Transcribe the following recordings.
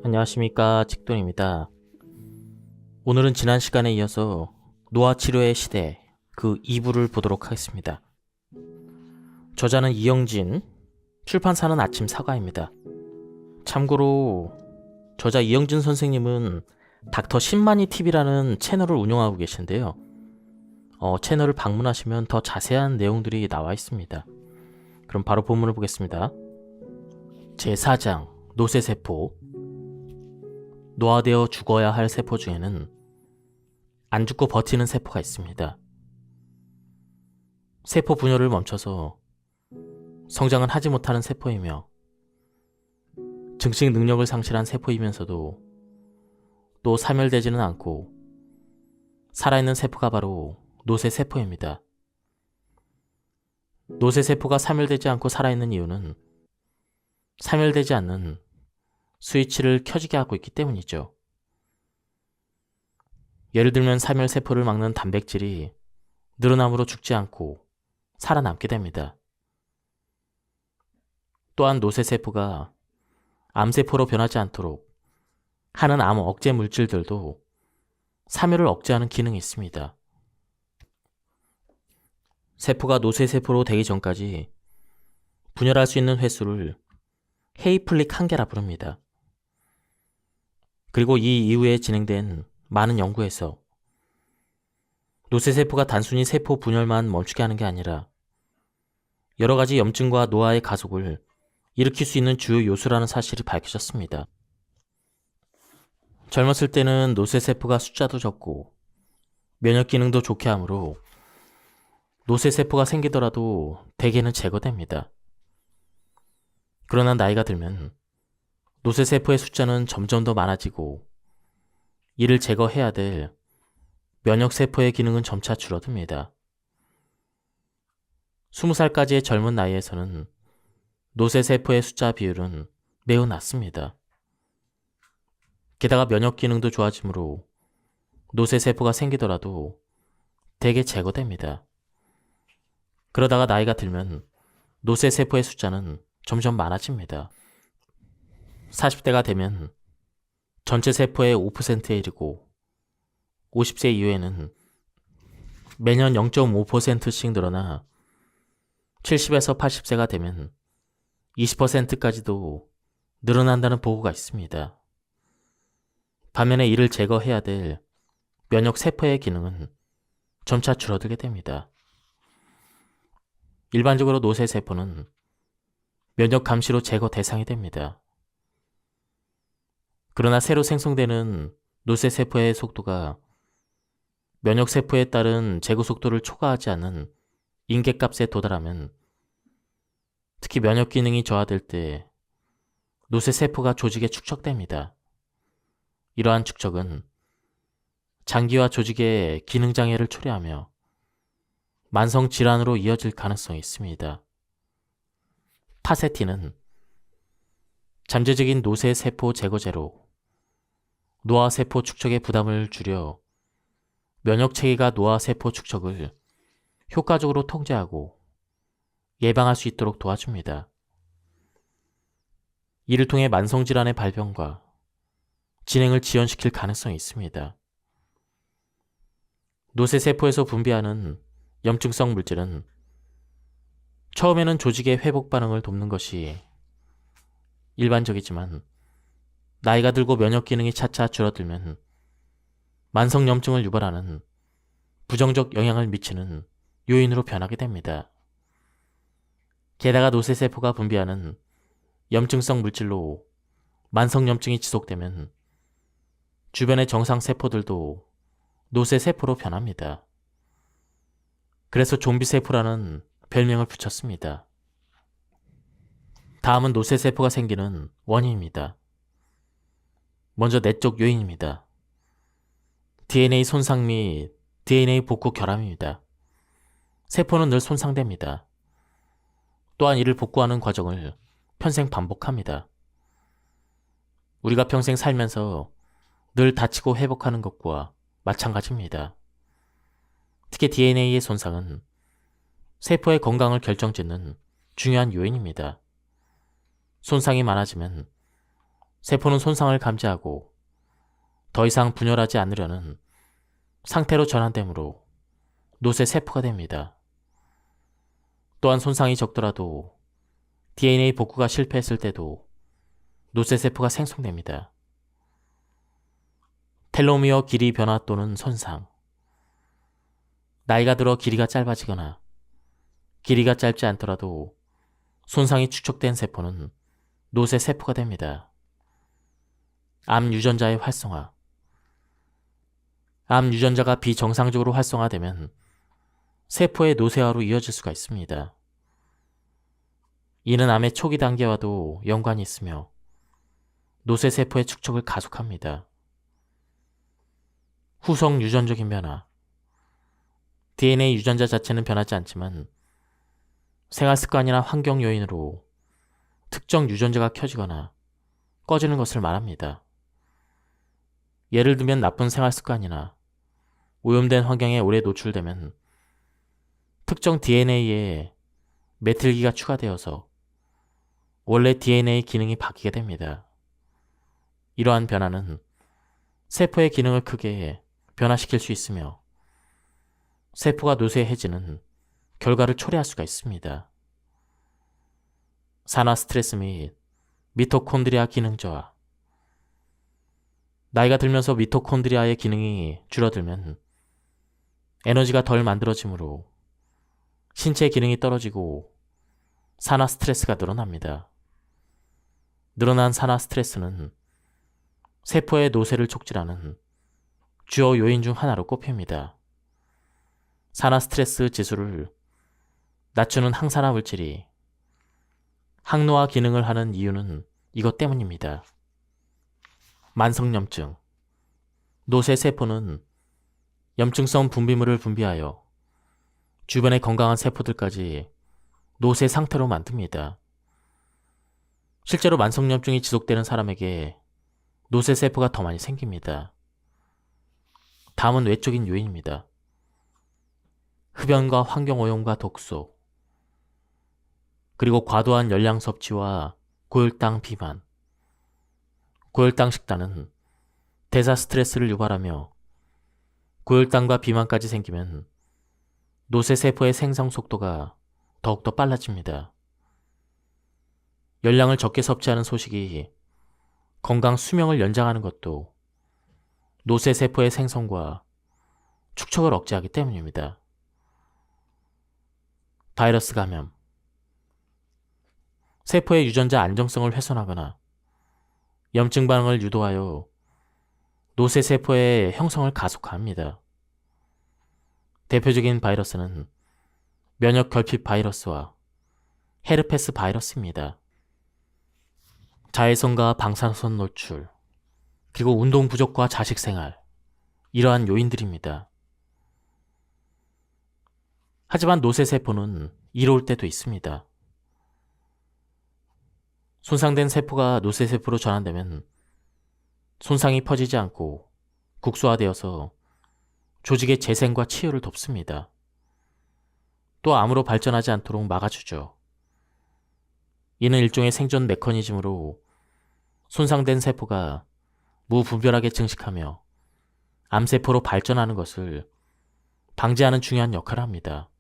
안녕하십니까, 직돈입니다. 오늘은 지난 시간에 이어서 노화치료의 시대 그 2부를 보도록 하겠습니다. 저자는 이영진, 출판사는 아침 사과입니다. 참고로 저자 이영진 선생님은 닥터 신만이 TV라는 채널을 운영하고 계신데요. 채널을 방문하시면 더 자세한 내용들이 나와 있습니다. 그럼 바로 본문을 보겠습니다. 제4장 노쇠세포. 노화되어 죽어야 할 세포 중에는 안 죽고 버티는 세포가 있습니다. 세포 분열을 멈춰서 성장은 하지 못하는 세포이며 증식 능력을 상실한 세포이면서도 또 사멸되지는 않고 살아있는 세포가 바로 노쇠세포입니다. 노쇠세포가 사멸되지 않고 살아있는 이유는 사멸되지 않는 스위치를 켜지게 하고 있기 때문이죠. 예를 들면 사멸세포를 막는 단백질이 늘어남으로 죽지 않고 살아남게 됩니다. 또한 노쇠세포가 암세포로 변하지 않도록 하는 암 억제 물질들도 사멸을 억제하는 기능이 있습니다. 세포가 노쇠세포로 되기 전까지 분열할 수 있는 횟수를 헤이플릭 한계라 부릅니다. 그리고 이 이후에 진행된 많은 연구에서 노쇠세포가 단순히 세포 분열만 멈추게 하는 게 아니라 여러 가지 염증과 노화의 가속을 일으킬 수 있는 주요 요소라는 사실이 밝혀졌습니다. 젊었을 때는 노쇠세포가 숫자도 적고 면역 기능도 좋게 하므로 노쇠세포가 생기더라도 대개는 제거됩니다. 그러나 나이가 들면 노쇠세포의 숫자는 점점 더 많아지고 이를 제거해야 될 면역세포의 기능은 점차 줄어듭니다. 20살까지의 젊은 나이에서는 노쇠세포의 숫자 비율은 매우 낮습니다. 게다가 면역 기능도 좋아지므로 노쇠세포가 생기더라도 대개 제거됩니다. 그러다가 나이가 들면 노쇠세포의 숫자는 점점 많아집니다. 40대가 되면 전체 세포의 5%에 이르고 50세 이후에는 매년 0.5%씩 늘어나 70에서 80세가 되면 20%까지도 늘어난다는 보고가 있습니다. 반면에 이를 제거해야 될 면역세포의 기능은 점차 줄어들게 됩니다. 일반적으로 노쇠세포는 면역 감시로 제거 대상이 됩니다. 그러나 새로 생성되는 노쇠세포의 속도가 면역세포에 따른 제거 속도를 초과하지 않는 인계값에 도달하면, 특히 면역 기능이 저하될 때 노쇠세포가 조직에 축적됩니다. 이러한 축적은 장기와 조직의 기능장애를 초래하며 만성질환으로 이어질 가능성이 있습니다. 파세틴은 잠재적인 노쇠세포 제거제로 노화세포 축적의 부담을 줄여 면역체계가 노화세포 축적을 효과적으로 통제하고 예방할 수 있도록 도와줍니다. 이를 통해 만성질환의 발병과 진행을 지연시킬 가능성이 있습니다. 노쇠세포에서 분비하는 염증성 물질은 처음에는 조직의 회복 반응을 돕는 것이 일반적이지만 나이가 들고 면역 기능이 차차 줄어들면 만성염증을 유발하는 부정적 영향을 미치는 요인으로 변하게 됩니다. 게다가 노쇠세포가 분비하는 염증성 물질로 만성염증이 지속되면 주변의 정상세포들도 노쇠세포로 변합니다. 그래서 좀비세포라는 별명을 붙였습니다. 다음은 노쇠세포가 생기는 원인입니다. 먼저 내적 요인입니다. DNA 손상 및 DNA 복구 결함입니다. 세포는 늘 손상됩니다. 또한 이를 복구하는 과정을 평생 반복합니다. 우리가 평생 살면서 늘 다치고 회복하는 것과 마찬가지입니다. 특히 DNA의 손상은 세포의 건강을 결정짓는 중요한 요인입니다. 손상이 많아지면 세포는 손상을 감지하고 더 이상 분열하지 않으려는 상태로 전환되므로 노쇠세포가 됩니다. 또한 손상이 적더라도 DNA 복구가 실패했을 때도 노쇠세포가 생성됩니다. 텔로미어 길이 변화 또는 손상. 나이가 들어 길이가 짧아지거나 길이가 짧지 않더라도 손상이 축적된 세포는 노쇠세포가 됩니다. 암 유전자의 활성화. 암 유전자가 비정상적으로 활성화되면 세포의 노쇠화로 이어질 수가 있습니다. 이는 암의 초기 단계와도 연관이 있으며 노쇠세포의 축적을 가속합니다. 후속 유전적인 변화. DNA 유전자 자체는 변하지 않지만 생활습관이나 환경 요인으로 특정 유전자가 켜지거나 꺼지는 것을 말합니다. 예를 들면 나쁜 생활습관이나 오염된 환경에 오래 노출되면 특정 DNA에 메틸기가 추가되어서 원래 DNA 기능이 바뀌게 됩니다. 이러한 변화는 세포의 기능을 크게 변화시킬 수 있으며 세포가 노쇠해지는 결과를 초래할 수가 있습니다. 산화 스트레스 및 미토콘드리아 기능 저하. 나이가 들면서 미토콘드리아의 기능이 줄어들면 에너지가 덜 만들어지므로 신체 기능이 떨어지고 산화 스트레스가 늘어납니다. 늘어난 산화 스트레스는 세포의 노쇠를 촉진하는 주요 요인 중 하나로 꼽힙니다. 산화 스트레스 지수를 낮추는 항산화 물질이 항노화 기능을 하는 이유는 이것 때문입니다. 만성염증. 노쇠세포는 염증성 분비물을 분비하여 주변의 건강한 세포들까지 노쇠 상태로 만듭니다. 실제로 만성염증이 지속되는 사람에게 노쇠세포가 더 많이 생깁니다. 다음은 외적인 요인입니다. 흡연과 환경오염과 독소, 그리고 과도한 열량 섭취와 고혈당 비만. 고혈당 식단은 대사 스트레스를 유발하며 고혈당과 비만까지 생기면 노쇠세포의 생성 속도가 더욱더 빨라집니다. 열량을 적게 섭취하는 소식이 건강 수명을 연장하는 것도 노쇠세포의 생성과 축적을 억제하기 때문입니다. 바이러스 감염. 세포의 유전자 안정성을 훼손하거나 염증 반응을 유도하여 노쇠세포의 형성을 가속화합니다. 대표적인 바이러스는 면역 결핍 바이러스와 헤르페스 바이러스입니다. 자외선과 방사선 노출, 그리고 운동 부족과 자식 생활, 이러한 요인들입니다. 하지만 노쇠세포는 이로울 때도 있습니다. 손상된 세포가 노쇠세포로 전환되면 손상이 퍼지지 않고 국소화되어서 조직의 재생과 치유를 돕습니다. 또 암으로 발전하지 않도록 막아주죠. 이는 일종의 생존 메커니즘으로 손상된 세포가 무분별하게 증식하며 암세포로 발전하는 것을 방지하는 중요한 역할을 합니다.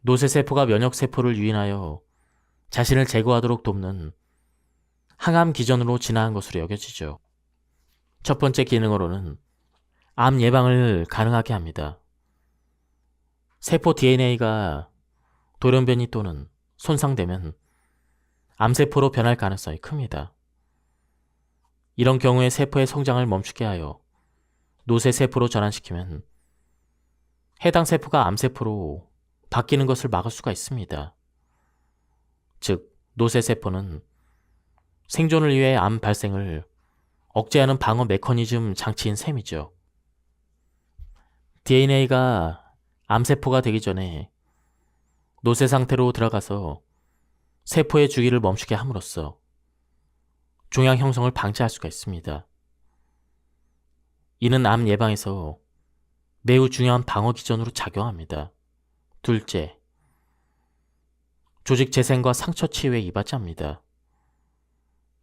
노쇠세포가 면역세포를 유인하여 자신을 제거하도록 돕는 항암 기전으로 진화한 것으로 여겨지죠. 첫 번째 기능으로는 암 예방을 가능하게 합니다. 세포 DNA가 돌연변이 또는 손상되면 암세포로 변할 가능성이 큽니다. 이런 경우에 세포의 성장을 멈추게 하여 노쇠세포로 전환시키면 해당 세포가 암세포로 바뀌는 것을 막을 수가 있습니다. 즉, 노쇠세포는 생존을 위해 암 발생을 억제하는 방어 메커니즘 장치인 셈이죠. DNA가 암세포가 되기 전에 노쇠 상태로 들어가서 세포의 주기를 멈추게 함으로써 종양 형성을 방지할 수가 있습니다. 이는 암 예방에서 매우 중요한 방어 기전으로 작용합니다. 둘째, 조직 재생과 상처 치유에 이바지합니다.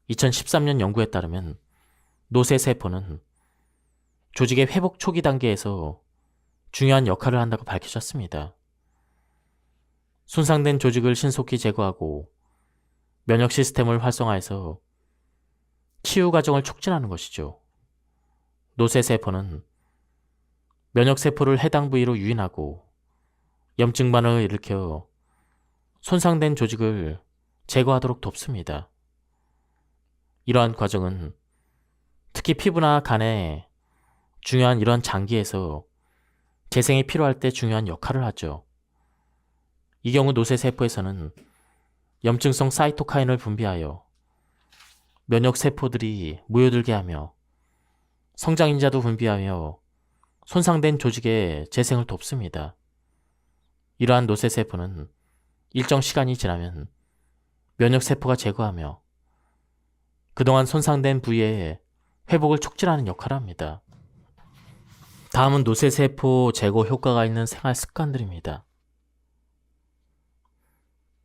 2013년 연구에 따르면 노쇠세포는 조직의 회복 초기 단계에서 중요한 역할을 한다고 밝혀졌습니다. 손상된 조직을 신속히 제거하고 면역 시스템을 활성화해서 치유 과정을 촉진하는 것이죠. 노쇠세포는 면역세포를 해당 부위로 유인하고 염증 반응을 일으켜 손상된 조직을 제거하도록 돕습니다. 이러한 과정은 특히 피부나 간에 중요한 이런 장기에서 재생이 필요할 때 중요한 역할을 하죠. 이 경우 노쇠세포에서는 염증성 사이토카인을 분비하여 면역세포들이 모여들게 하며 성장인자도 분비하며 손상된 조직의 재생을 돕습니다. 이러한 노쇠세포는 일정 시간이 지나면 면역세포가 제거하며 그동안 손상된 부위의 회복을 촉진하는 역할을 합니다. 다음은 노쇠세포 제거 효과가 있는 생활 습관들입니다.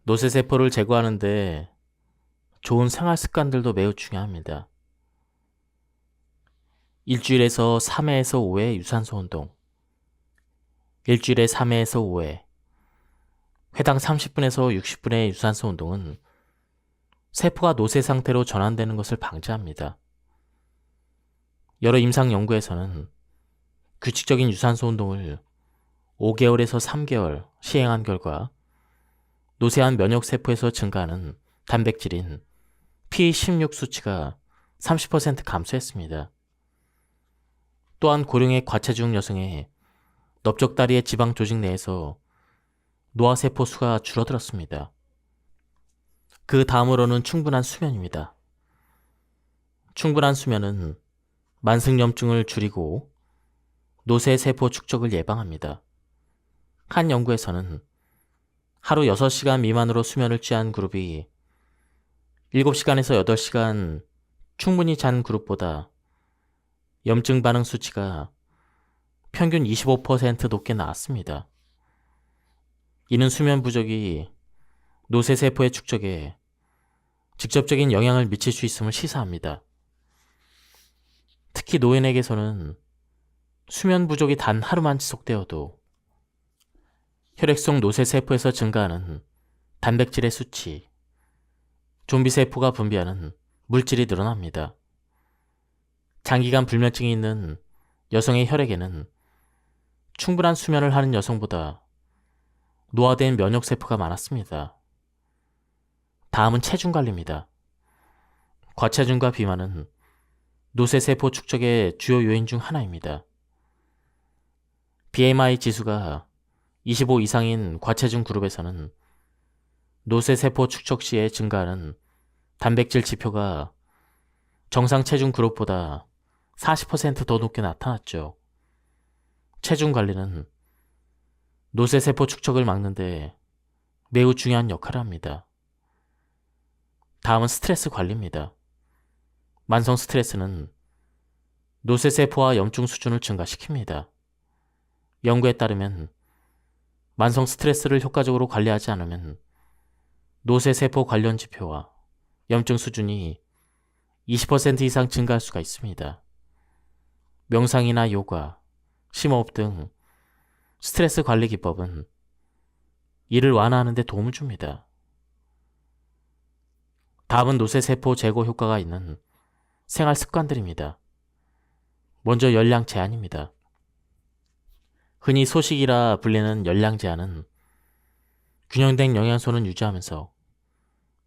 노쇠세포를 제거하는데 좋은 생활 습관들도 매우 중요합니다. 일주일에서 3회에서 5회 유산소 운동, 일주일에 3회에서 5회, 회당 30분에서 60분의 유산소 운동은 세포가 노쇠 상태로 전환되는 것을 방지합니다. 여러 임상 연구에서는 규칙적인 유산소 운동을 5개월에서 3개월 시행한 결과 노쇠한 면역세포에서 증가하는 단백질인 P16 수치가 30% 감소했습니다. 또한 고령의 과체중 여성의 넓적다리의 지방 조직 내에서 노화세포 수가 줄어들었습니다. 그 다음으로는 충분한 수면입니다. 충분한 수면은 만성염증을 줄이고 노쇠세포 축적을 예방합니다. 한 연구에서는 하루 6시간 미만으로 수면을 취한 그룹이 7시간에서 8시간 충분히 잔 그룹보다 염증 반응 수치가 평균 25% 높게 나왔습니다. 이는 수면 부족이 노쇠세포의 축적에 직접적인 영향을 미칠 수 있음을 시사합니다. 특히 노인에게서는 수면 부족이 단 하루만 지속되어도 혈액 속 노쇠세포에서 증가하는 단백질의 수치, 좀비세포가 분비하는 물질이 늘어납니다. 장기간 불면증이 있는 여성의 혈액에는 충분한 수면을 하는 여성보다 노화된 면역세포가 많았습니다. 다음은 체중 관리입니다. 과체중과 비만은 노쇠세포 축적의 주요 요인 중 하나입니다. BMI 지수가 25 이상인 과체중 그룹에서는 노쇠세포 축적 시에 증가하는 단백질 지표가 정상 체중 그룹보다 40% 더 높게 나타났죠. 체중 관리는 노쇠세포 축적을 막는데 매우 중요한 역할을 합니다. 다음은 스트레스 관리입니다. 만성 스트레스는 노쇠세포와 염증 수준을 증가시킵니다. 연구에 따르면 만성 스트레스를 효과적으로 관리하지 않으면 노쇠세포 관련 지표와 염증 수준이 20% 이상 증가할 수가 있습니다. 명상이나 요가, 심호흡 등 스트레스 관리 기법은 이를 완화하는 데 도움을 줍니다. 다음은 노쇠세포 제거 효과가 있는 생활 습관들입니다. 먼저 열량 제한입니다. 흔히 소식이라 불리는 열량 제한은 균형된 영양소는 유지하면서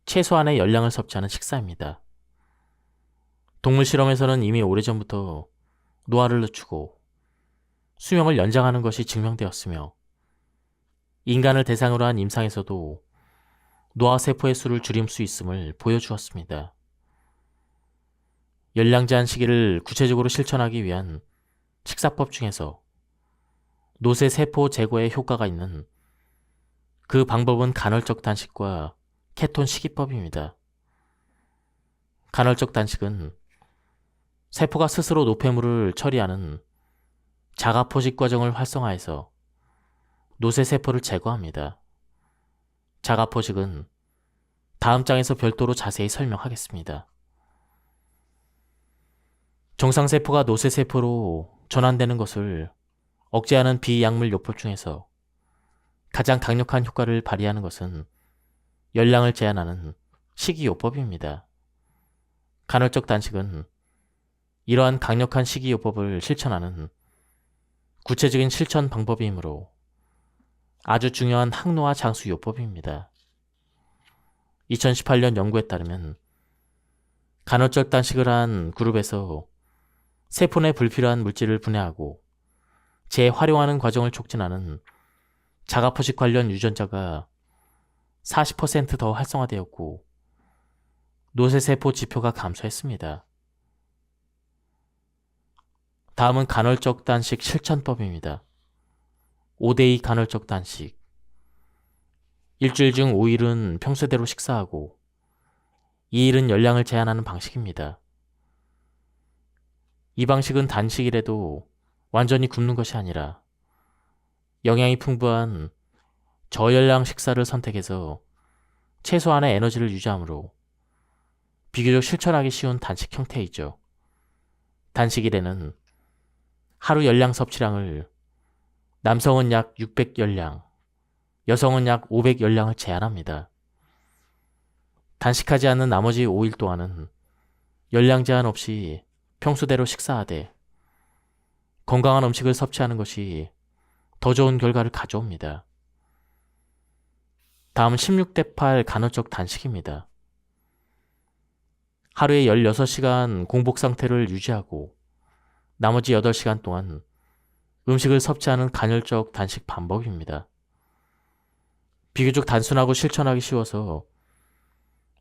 최소한의 열량을 섭취하는 식사입니다. 동물 실험에서는 이미 오래전부터 노화를 늦추고 수명을 연장하는 것이 증명되었으며 인간을 대상으로 한 임상에서도 노화세포의 수를 줄일 수 있음을 보여주었습니다. 열량 제한 시기를 구체적으로 실천하기 위한 식사법 중에서 노쇠세포 제거에 효과가 있는 그 방법은 간헐적 단식과 케톤 식이법입니다. 간헐적 단식은 세포가 스스로 노폐물을 처리하는 자가포식 과정을 활성화해서 노쇠세포를 제거합니다. 자가포식은 다음 장에서 별도로 자세히 설명하겠습니다. 정상세포가 노쇠세포로 전환되는 것을 억제하는 비약물 요법 중에서 가장 강력한 효과를 발휘하는 것은 열량을 제한하는 식이요법입니다. 간헐적 단식은 이러한 강력한 식이요법을 실천하는 구체적인 실천 방법이므로 아주 중요한 항노화 장수요법입니다. 2018년 연구에 따르면 간헐적 단식을 한 그룹에서 세포 내 불필요한 물질을 분해하고 재활용하는 과정을 촉진하는 자가포식 관련 유전자가 40% 더 활성화되었고 노쇠세포 지표가 감소했습니다. 다음은 간헐적 단식 실천법입니다. 5대2 간헐적 단식. 일주일 중 5일은 평소대로 식사하고 2일은 열량을 제한하는 방식입니다. 이 방식은 단식이라도 완전히 굶는 것이 아니라 영양이 풍부한 저열량 식사를 선택해서 최소한의 에너지를 유지하므로 비교적 실천하기 쉬운 단식 형태이죠. 단식일에는 하루 열량 섭취량을 남성은 약 600열량, 여성은 약 500열량을 제한합니다. 단식하지 않는 나머지 5일 동안은 열량 제한 없이 평소대로 식사하되 건강한 음식을 섭취하는 것이 더 좋은 결과를 가져옵니다. 다음은 16대8 간헐적 단식입니다. 하루에 16시간 공복 상태를 유지하고 나머지 8시간 동안 음식을 섭취하는 간헐적 단식 방법입니다. 비교적 단순하고 실천하기 쉬워서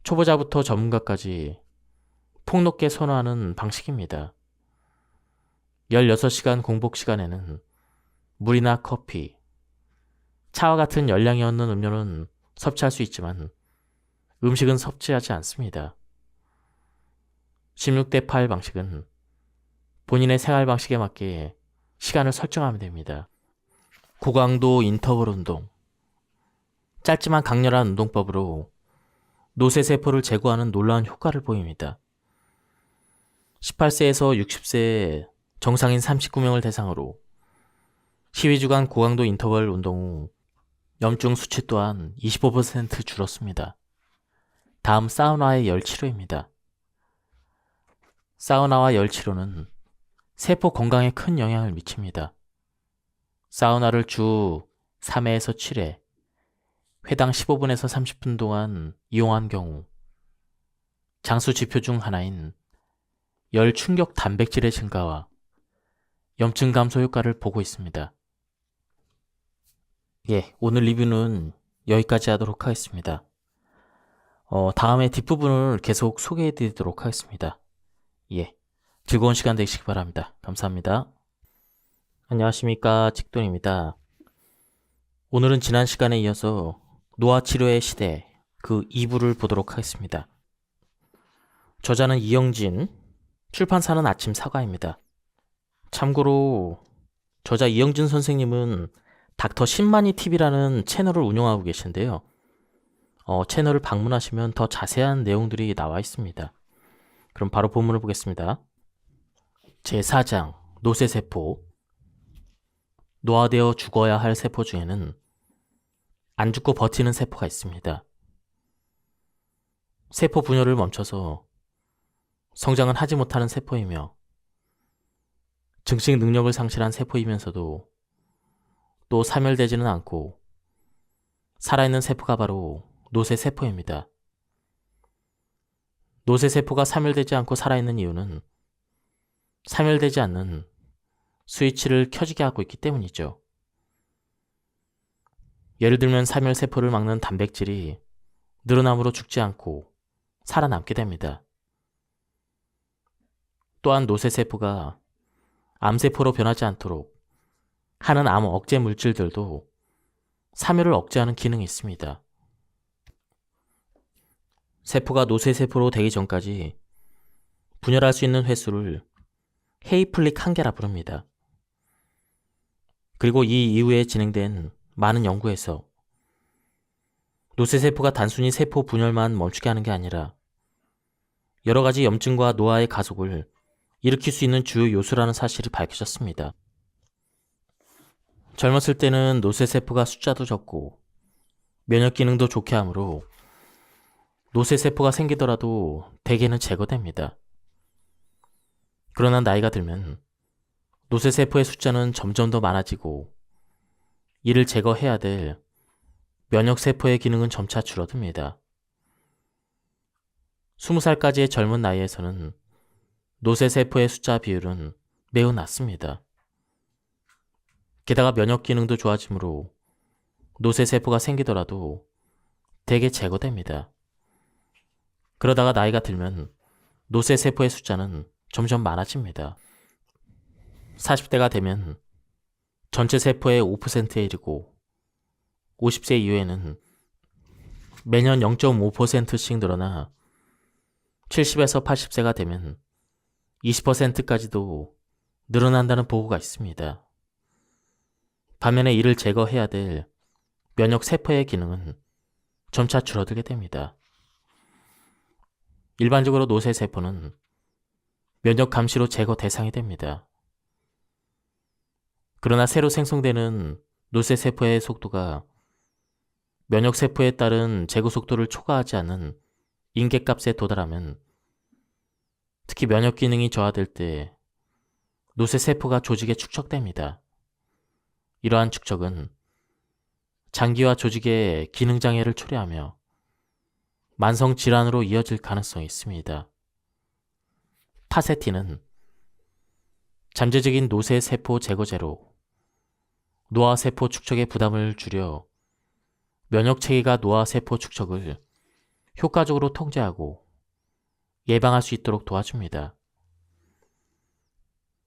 초보자부터 전문가까지 폭넓게 선호하는 방식입니다. 16시간 공복 시간에는 물이나 커피, 차와 같은 열량이 없는 음료는 섭취할 수 있지만 음식은 섭취하지 않습니다. 16대8 방식은 본인의 생활 방식에 맞게 시간을 설정하면 됩니다. 고강도 인터벌 운동. 짧지만 강렬한 운동법으로 노쇠세포를 제거하는 놀라운 효과를 보입니다. 18세에서 60세 정상인 39명을 대상으로 12주간 고강도 인터벌 운동 후 염증 수치 또한 25% 줄었습니다. 다음 사우나의 열 치료입니다. 사우나와 열 치료는 세포 건강에 큰 영향을 미칩니다. 사우나를 주 3회에서 7회, 회당 15분에서 30분 동안 이용한 경우 장수 지표 중 하나인 열 충격 단백질의 증가와 염증 감소 효과를 보고 있습니다. 오늘 리뷰는 여기까지 하도록 하겠습니다. 다음에 뒷부분을 계속 소개해 드리도록 하겠습니다. 즐거운 시간 되시기 바랍니다. 감사합니다. 안녕하십니까, 직돈입니다. 오늘은 지난 시간에 이어서 노화치료의 시대 그 2부를 보도록 하겠습니다. 저자는 이영진, 출판사는 아침 사과입니다. 참고로 저자 이영진 선생님은 닥터 신만이 TV라는 채널을 운영하고 계신데요. 채널을 방문하시면 더 자세한 내용들이 나와 있습니다. 그럼 바로 본문을 보겠습니다. 제4장 노쇠세포. 노화되어 죽어야 할 세포 중에는 안 죽고 버티는 세포가 있습니다. 세포 분열을 멈춰서 성장은 하지 못하는 세포이며 증식 능력을 상실한 세포이면서도 또 사멸되지는 않고 살아있는 세포가 바로 노쇠세포입니다. 노쇠세포가 사멸되지 않고 살아있는 이유는 사멸되지 않는 스위치를 켜지게 하고 있기 때문이죠. 예를 들면 사멸세포를 막는 단백질이 늘어남으로 죽지 않고 살아남게 됩니다. 또한 노쇠세포가 암세포로 변하지 않도록 하는 암 억제 물질들도 사멸을 억제하는 기능이 있습니다. 세포가 노쇠세포로 되기 전까지 분열할 수 있는 횟수를 헤이플릭 한계라 부릅니다. 그리고 이 이후에 진행된 많은 연구에서 노쇠세포가 단순히 세포 분열만 멈추게 하는 게 아니라 여러 가지 염증과 노화의 가속을 일으킬 수 있는 주요 요소라는 사실이 밝혀졌습니다. 젊었을 때는 노쇠세포가 숫자도 적고 면역 기능도 좋게 하므로 노쇠세포가 생기더라도 대개는 제거됩니다. 그러나 나이가 들면 노쇠세포의 숫자는 점점 더 많아지고 이를 제거해야 될 면역세포의 기능은 점차 줄어듭니다. 20살까지의 젊은 나이에서는 노쇠세포의 숫자 비율은 매우 낮습니다. 게다가 면역 기능도 좋아지므로 노쇠세포가 생기더라도 대개 제거됩니다. 그러다가 나이가 들면 노쇠세포의 숫자는 점점 많아집니다. 40대가 되면 전체 세포의 5%에 이르고 50세 이후에는 매년 0.5%씩 늘어나 70에서 80세가 되면 20%까지도 늘어난다는 보고가 있습니다. 반면에 이를 제거해야 될 면역세포의 기능은 점차 줄어들게 됩니다. 일반적으로 노쇠세포는 면역 감시로 제거 대상이 됩니다. 그러나 새로 생성되는 노쇠세포의 속도가 면역세포에 따른 제거 속도를 초과하지 않는 인계값에 도달하면, 특히 면역 기능이 저하될 때 노쇠세포가 조직에 축적됩니다. 이러한 축적은 장기와 조직의 기능장애를 초래하며 만성질환으로 이어질 가능성이 있습니다. 타세틴은 잠재적인 노쇠세포 제거제로 노화세포 축적의 부담을 줄여 면역체계가 노화세포 축적을 효과적으로 통제하고 예방할 수 있도록 도와줍니다.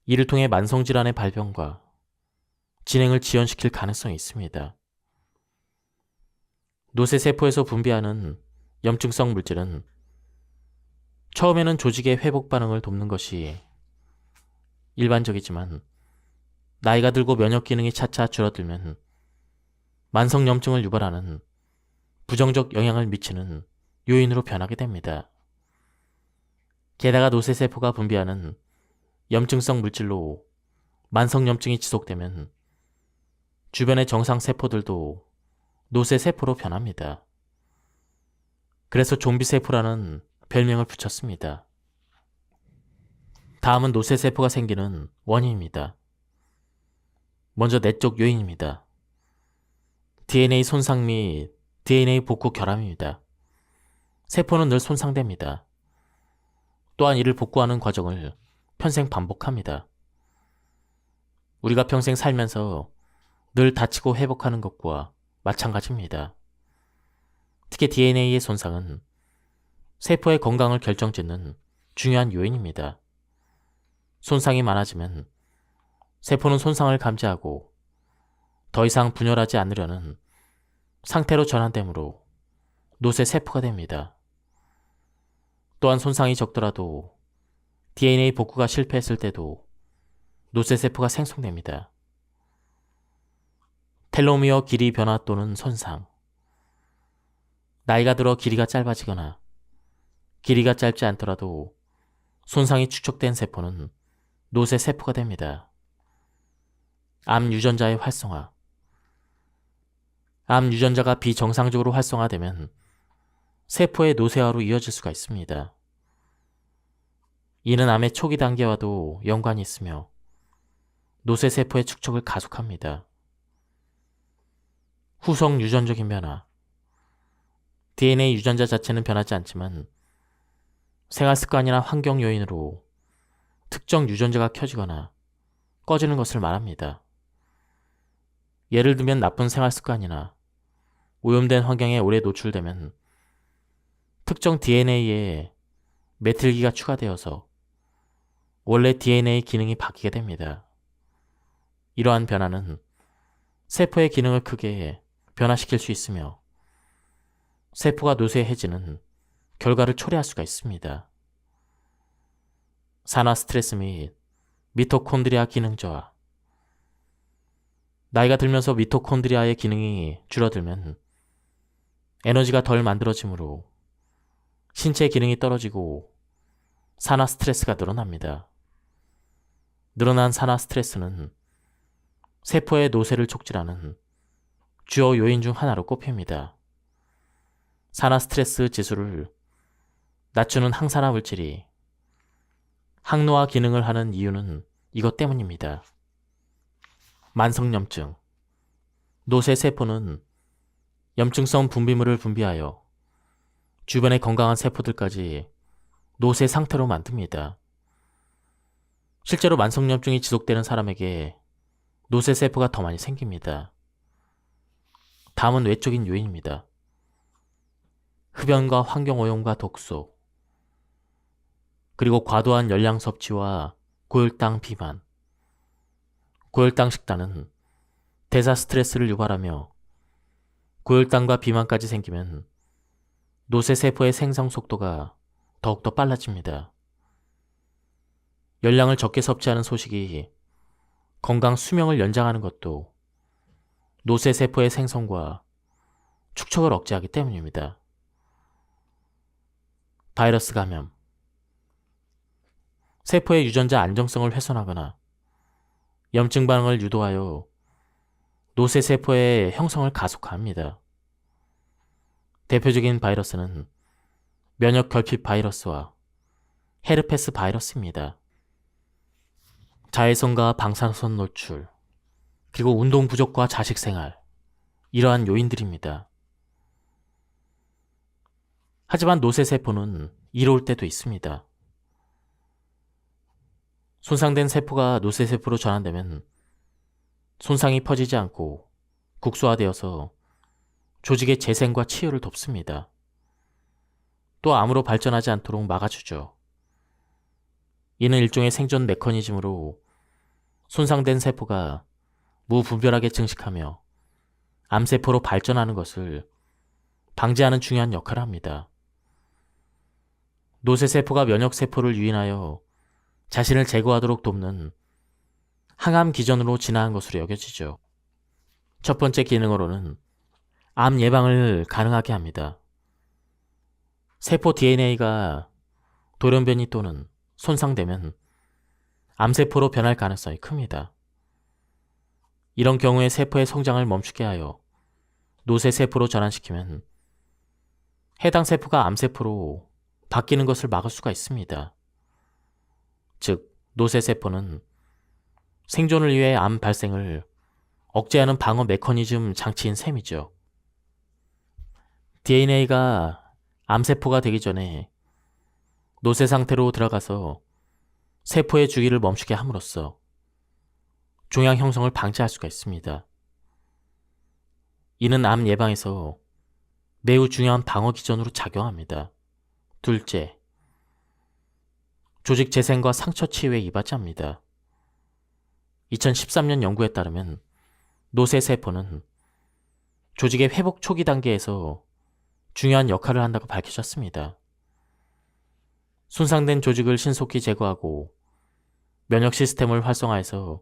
이를 통해 만성질환의 발병과 진행을 지연시킬 가능성이 있습니다. 노쇠세포에서 분비하는 염증성 물질은 처음에는 조직의 회복 반응을 돕는 것이 일반적이지만 나이가 들고 면역 기능이 차차 줄어들면 만성 염증을 유발하는 부정적 영향을 미치는 요인으로 변하게 됩니다. 게다가 노쇠세포가 분비하는 염증성 물질로 만성 염증이 지속되면 주변의 정상 세포들도 노쇠세포로 변합니다. 그래서 좀비세포라는 별명을 붙였습니다. 다음은 노쇠세포가 생기는 원인입니다. 먼저 내적 요인입니다. DNA 손상 및 DNA 복구 결함입니다. 세포는 늘 손상됩니다. 또한 이를 복구하는 과정을 평생 반복합니다. 우리가 평생 살면서 늘 다치고 회복하는 것과 마찬가지입니다. 특히 DNA의 손상은 세포의 건강을 결정짓는 중요한 요인입니다. 손상이 많아지면 세포는 손상을 감지하고 더 이상 분열하지 않으려는 상태로 전환되므로 노쇠세포가 됩니다. 또한 손상이 적더라도 DNA 복구가 실패했을 때도 노쇠세포가 생성됩니다. 텔로미어 길이 변화 또는 손상. 나이가 들어 길이가 짧아지거나 길이가 짧지 않더라도 손상이 축적된 세포는 노쇠세포가 됩니다. 암 유전자의 활성화. 암 유전자가 비정상적으로 활성화되면 세포의 노쇠화로 이어질 수가 있습니다. 이는 암의 초기 단계와도 연관이 있으며 노쇠세포의 축적을 가속합니다. 후속 유전적인 변화. DNA 유전자 자체는 변하지 않지만 생활습관이나 환경 요인으로 특정 유전자가 켜지거나 꺼지는 것을 말합니다. 예를 들면 나쁜 생활습관이나 오염된 환경에 오래 노출되면 특정 DNA에 메틸기가 추가되어서 원래 DNA 기능이 바뀌게 됩니다. 이러한 변화는 세포의 기능을 크게 변화시킬 수 있으며 세포가 노쇠해지는 결과를 초래할 수가 있습니다. 산화 스트레스 및 미토콘드리아 기능 저하. 나이가 들면서 미토콘드리아의 기능이 줄어들면 에너지가 덜 만들어지므로 신체 기능이 떨어지고 산화 스트레스가 늘어납니다. 늘어난 산화 스트레스는 세포의 노쇠를 촉진하는 주요 요인 중 하나로 꼽힙니다. 산화 스트레스 지수를 낮추는 항산화 물질이 항노화 기능을 하는 이유는 이것 때문입니다. 만성염증. 노쇠 세포는 염증성 분비물을 분비하여 주변의 건강한 세포들까지 노쇠 상태로 만듭니다. 실제로 만성염증이 지속되는 사람에게 노쇠 세포가 더 많이 생깁니다. 다음은 외적인 요인입니다. 흡연과 환경오염과 독소, 그리고 과도한 열량 섭취와 고혈당 비만. 고혈당 식단은 대사 스트레스를 유발하며 고혈당과 비만까지 생기면 노쇠 세포의 생성 속도가 더욱더 빨라집니다. 열량을 적게 섭취하는 소식이 건강 수명을 연장하는 것도 노쇠 세포의 생성과 축적을 억제하기 때문입니다. 바이러스 감염. 세포의 유전자 안정성을 훼손하거나 염증 반응을 유도하여 노쇠 세포의 형성을 가속화합니다. 대표적인 바이러스는 면역 결핍 바이러스와 헤르페스 바이러스입니다. 자외선과 방사선 노출, 그리고 운동 부족과 자식 생활, 이러한 요인들입니다. 하지만 노쇠 세포는 이로울 때도 있습니다. 손상된 세포가 노쇠 세포로 전환되면 손상이 퍼지지 않고 국소화되어서 조직의 재생과 치유를 돕습니다. 또 암으로 발전하지 않도록 막아주죠. 이는 일종의 생존 메커니즘으로 손상된 세포가 무분별하게 증식하며 암세포로 발전하는 것을 방지하는 중요한 역할을 합니다. 노쇠세포가 면역세포를 유인하여 자신을 제거하도록 돕는 항암 기전으로 진화한 것으로 여겨지죠. 첫 번째 기능으로는 암 예방을 가능하게 합니다. 세포 DNA가 돌연변이 또는 손상되면 암세포로 변할 가능성이 큽니다. 이런 경우에 세포의 성장을 멈추게 하여 노쇠세포로 전환시키면 해당 세포가 암세포로 바뀌는 것을 막을 수가 있습니다. 즉, 노쇠세포는 생존을 위해 암 발생을 억제하는 방어 메커니즘 장치인 셈이죠. DNA가 암세포가 되기 전에 노쇠 상태로 들어가서 세포의 주기를 멈추게 함으로써 종양 형성을 방지할 수가 있습니다. 이는 암 예방에서 매우 중요한 방어 기전으로 작용합니다. 둘째, 조직 재생과 상처 치유에 이바지합니다. 2013년 연구에 따르면 노쇠 세포는 조직의 회복 초기 단계에서 중요한 역할을 한다고 밝혀졌습니다. 손상된 조직을 신속히 제거하고 면역 시스템을 활성화해서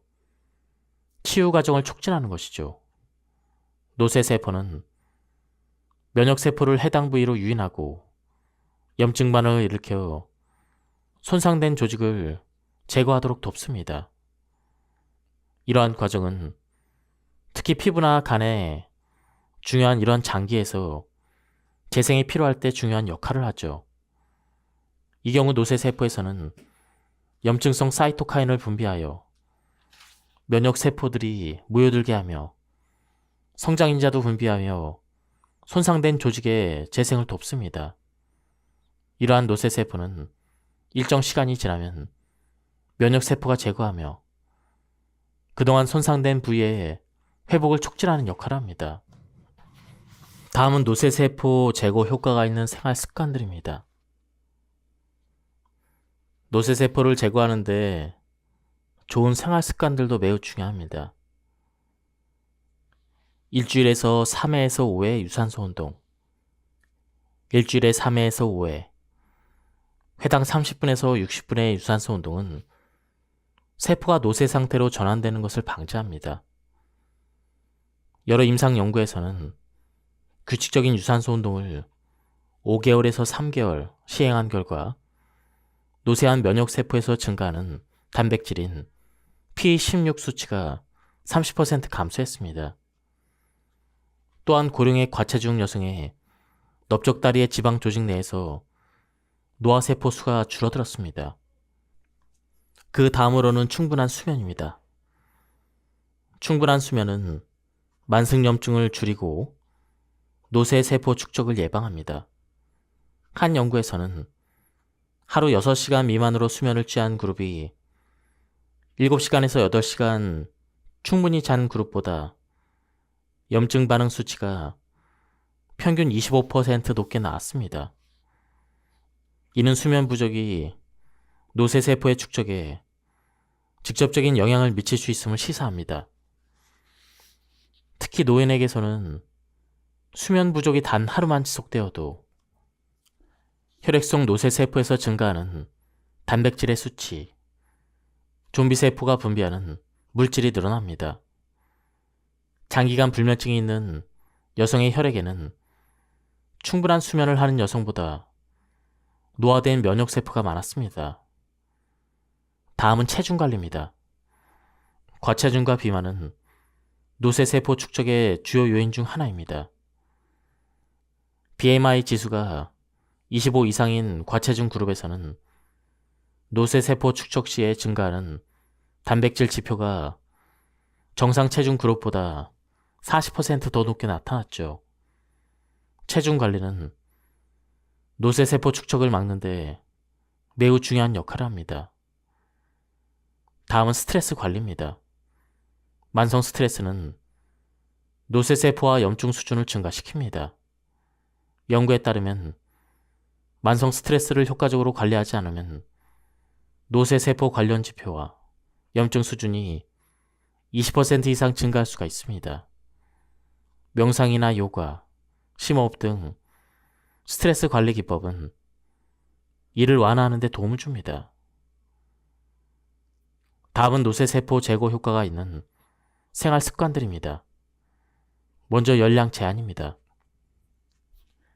치유 과정을 촉진하는 것이죠. 노쇠 세포는 면역 세포를 해당 부위로 유인하고 염증 반응을 일으켜 손상된 조직을 제거하도록 돕습니다. 이러한 과정은 특히 피부나 간에 중요한 이런 장기에서 재생이 필요할 때 중요한 역할을 하죠. 이 경우 노쇠 세포에서는 염증성 사이토카인을 분비하여 면역 세포들이 모여들게 하며 성장인자도 분비하며 손상된 조직의 재생을 돕습니다. 이러한 노쇠 세포는 일정 시간이 지나면 면역 세포가 제거하며 그동안 손상된 부위의 회복을 촉진하는 역할을 합니다. 다음은 노쇠 세포 제거 효과가 있는 생활 습관들입니다. 노쇠 세포를 제거하는데 좋은 생활 습관들도 매우 중요합니다. 일주일에서 3회에서 5회 유산소 운동, 일주일에 3회에서 5회, 회당 30분에서 60분의 유산소 운동은 세포가 노쇠 상태로 전환되는 것을 방지합니다. 여러 임상 연구에서는 규칙적인 유산소 운동을 5개월에서 3개월 시행한 결과 노쇠한 면역 세포에서 증가하는 단백질인 P16 수치가 30% 감소했습니다. 또한 고령의 과체중 여성의 넓적다리의 지방 조직 내에서 노화세포 수가 줄어들었습니다. 그 다음으로는 충분한 수면입니다. 충분한 수면은 만성염증을 줄이고 노쇠세포 축적을 예방합니다. 한 연구에서는 하루 6시간 미만으로 수면을 취한 그룹이 7시간에서 8시간 충분히 잔 그룹보다 염증 반응 수치가 평균 25% 높게 나왔습니다. 이는 수면 부족이 노쇠세포의 축적에 직접적인 영향을 미칠 수 있음을 시사합니다. 특히 노인에게서는 수면 부족이 단 하루만 지속되어도 혈액 속 노쇠세포에서 증가하는 단백질의 수치, 좀비세포가 분비하는 물질이 늘어납니다. 장기간 불면증이 있는 여성의 혈액에는 충분한 수면을 하는 여성보다 노화된 면역세포가 많았습니다. 다음은 체중 관리입니다. 과체중과 비만은 노쇠세포 축적의 주요 요인 중 하나입니다. BMI 지수가 25 이상인 과체중 그룹에서는 노쇠세포 축적 시에 증가하는 단백질 지표가 정상 체중 그룹보다 40% 더 높게 나타났죠. 체중 관리는 노쇠세포 축적을 막는데 매우 중요한 역할을 합니다. 다음은 스트레스 관리입니다. 만성 스트레스는 노쇠세포와 염증 수준을 증가시킵니다. 연구에 따르면 만성 스트레스를 효과적으로 관리하지 않으면 노쇠세포 관련 지표와 염증 수준이 20% 이상 증가할 수가 있습니다. 명상이나 요가, 심호흡 등 스트레스 관리 기법은 이를 완화하는 데 도움을 줍니다. 다음은 노쇠세포 제거 효과가 있는 생활 습관들입니다. 먼저 열량 제한입니다.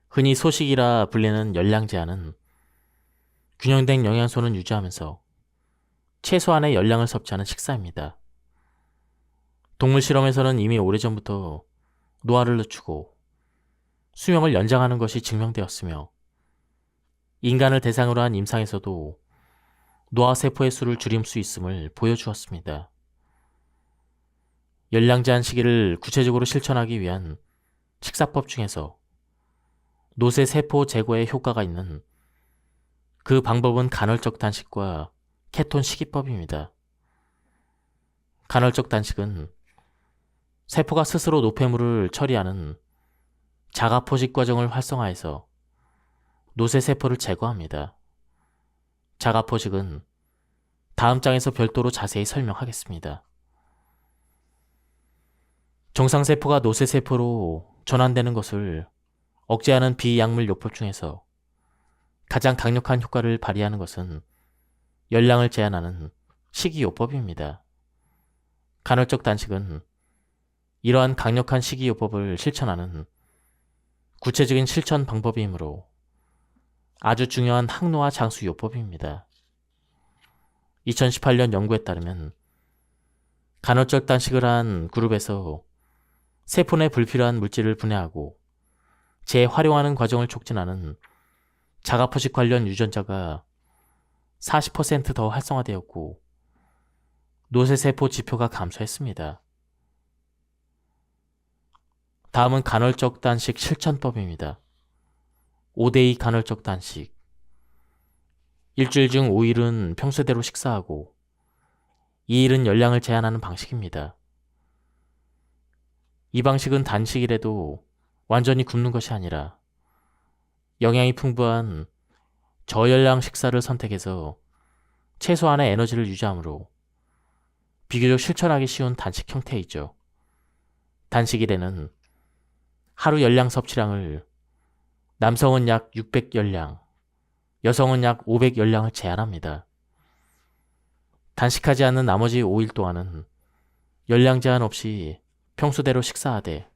흔히 소식이라 불리는 열량 제한은 균형된 영양소는 유지하면서 최소한의 열량을 섭취하는 식사입니다. 동물 실험에서는 이미 오래전부터 노화를 늦추고 수명을 연장하는 것이 증명되었으며 인간을 대상으로 한 임상에서도 노화세포의 수를 줄일 수 있음을 보여주었습니다. 열량 제한 시기를 구체적으로 실천하기 위한 식사법 중에서 노쇠세포 제거에 효과가 있는 그 방법은 간헐적 단식과 케톤 식이법입니다. 간헐적 단식은 세포가 스스로 노폐물을 처리하는 자가포식 과정을 활성화해서 노쇠세포를 제거합니다. 자가포식은 다음 장에서 별도로 자세히 설명하겠습니다. 정상세포가 노쇠세포로 전환되는 것을 억제하는 비약물 요법 중에서 가장 강력한 효과를 발휘하는 것은 열량을 제한하는 식이요법입니다. 간헐적 단식은 이러한 강력한 식이요법을 실천하는 구체적인 실천 방법이므로 아주 중요한 항노화 장수 요법입니다. 2018년 연구에 따르면 간헐적 단식을 한 그룹에서 세포 내 불필요한 물질을 분해하고 재활용하는 과정을 촉진하는 자가포식 관련 유전자가 40% 더 활성화되었고 노쇠세포 지표가 감소했습니다. 다음은 간헐적 단식 실천법입니다. 5대2 간헐적 단식. 일주일 중 5일은 평소대로 식사하고 2일은 열량을 제한하는 방식입니다. 이 방식은 단식이라도 완전히 굶는 것이 아니라 영양이 풍부한 저열량 식사를 선택해서 최소한의 에너지를 유지하므로 비교적 실천하기 쉬운 단식 형태이죠. 단식일에는 하루 열량 섭취량을 남성은 약 600열량, 여성은 약 500열량을 제한합니다. 단식하지 않는 나머지 5일 동안은 열량 제한 없이 평소대로 식사하되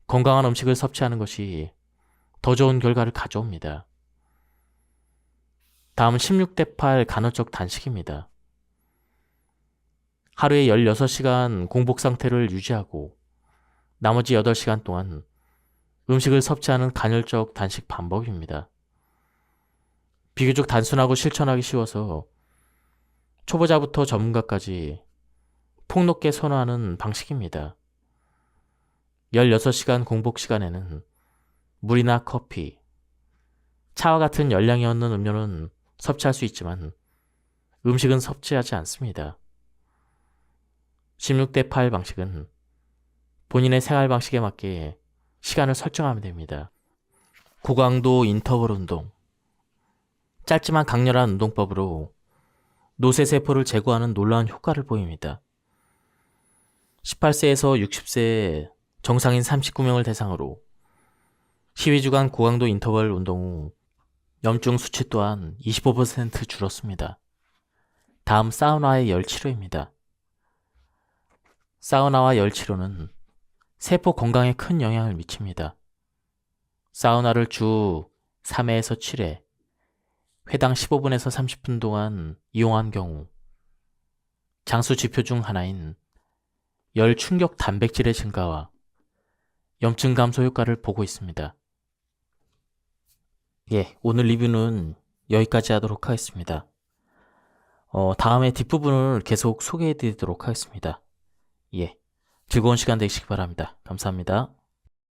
건강한 음식을 섭취하는 것이 더 좋은 결과를 가져옵니다. 다음은 16대8 간헐적 단식입니다. 하루에 16시간 공복 상태를 유지하고 나머지 8시간 동안 음식을 섭취하는 간헐적 단식 방법입니다. 비교적 단순하고 실천하기 쉬워서 초보자부터 전문가까지 폭넓게 선호하는 방식입니다. 16시간 공복 시간에는 물이나 커피, 차와 같은 열량이 없는 음료는 섭취할 수 있지만 음식은 섭취하지 않습니다. 16대8 방식은 본인의 생활 방식에 맞게 시간을 설정하면 됩니다. 고강도 인터벌 운동, 짧지만 강렬한 운동법으로 노쇠세포를 제거하는 놀라운 효과를 보입니다. 18세에서 60세의 정상인 39명을 대상으로 12주간 고강도 인터벌 운동 후 염증 수치 또한 25% 줄었습니다. 다음 사우나의 열 치료입니다. 사우나와 열 치료는 세포 건강에 큰 영향을 미칩니다. 사우나를 주 3회에서 7회, 회당 15분에서 30분 동안 이용한 경우 장수 지표 중 하나인 열 충격 단백질의 증가와 염증 감소 효과를 보고 있습니다. 오늘 리뷰는 여기까지 하도록 하겠습니다. 다음에 뒷부분을 계속 소개해 드리도록 하겠습니다. 즐거운 시간 되시기 바랍니다. 감사합니다.